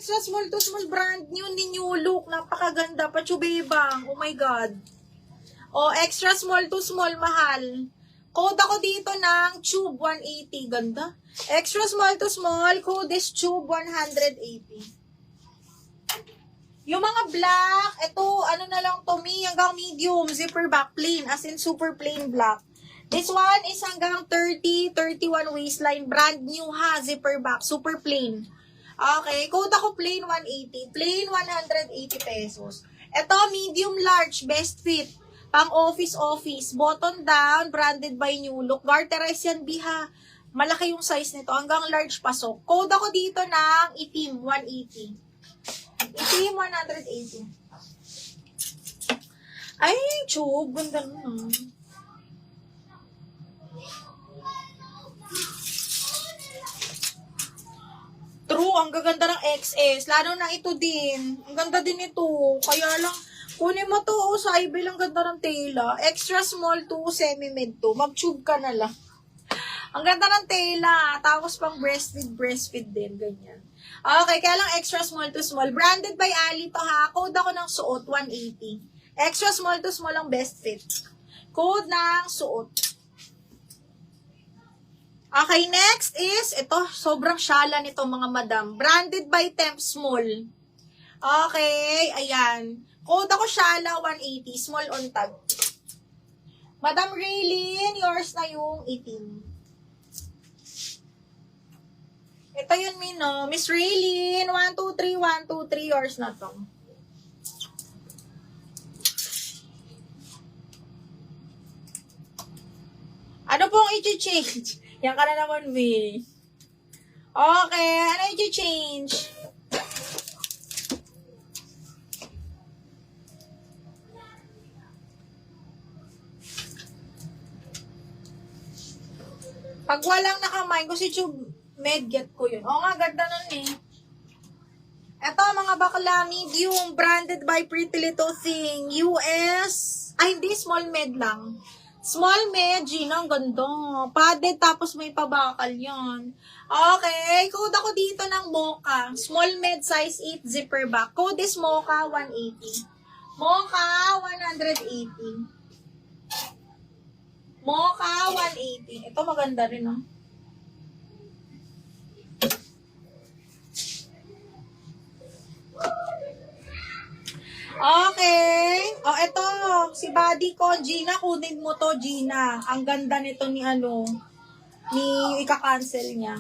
extra small to small, brand new, new look. Napakaganda. Pachubebang. Oh my God. O, extra small to small, mahal. Code ako dito ng Tube 180. Ganda. Extra small to small, code is Tube 180. Yung mga black, ito, ano na lang to, hanggang medium, zipper back, plain, as in super plain black. This one is hanggang 30, 31 waistline, brand new ha, zipper back, super plain. Okay, code ako plain 180, plain 180 pesos. Ito, medium large, best fit, pang office, button down, branded by New Look, garterize yan, biha. Malaki yung size nito, hanggang large pasok. Code ako dito ng itim, 180. Itim, 180. Ay, Tube, ganda naman. True, ang gaganda ng XS. Lalo na ito din. Ang ganda din ito. Kaya lang, kunin mo to, sa IB lang ganda ng tela. Extra small to, semi-mid to. Mag-tube ka na lang. Ang ganda ng tela. Tapos pang breastfeed din. Ganyan. Okay, kaya lang extra small to small. Branded by Ali to ha. Code ako ng suot, 180. Extra small to small ang best fit. Code ng suot. Okay, next is, ito, sobrang syala nito mga madam. Branded by Temp Small. Okay, ayan. Code ako syala, 180. Small on tag. Madam Raylene, yours na yung 18. Ito yun, Mino. Miss Raylene, 1, 2, 3, 1, 2, 3, yours na to. Ano pong i-change? Yan ka na naman, me. Okay, ano i-change? Pag walang nakamain ko si Tube, medget ko yun. Oo nga, ganda nun eh. Ito, mga bakla, medium, branded by Pretty Little Thing. US, ay hindi, small med lang. Small med, Gina, ang ganda. Padded, tapos may pabakal yan. Okay, code ako dito ng Mocha. Small med, size 8, zipper back. Code is Mocha, 180. Mocha, 180. Mocha, 180. Ito, maganda rin, oh. Okay. O, eto. Si body ko, Gina. Kunin mo to, Gina. Ang ganda nito ni ni ika-cancel niya.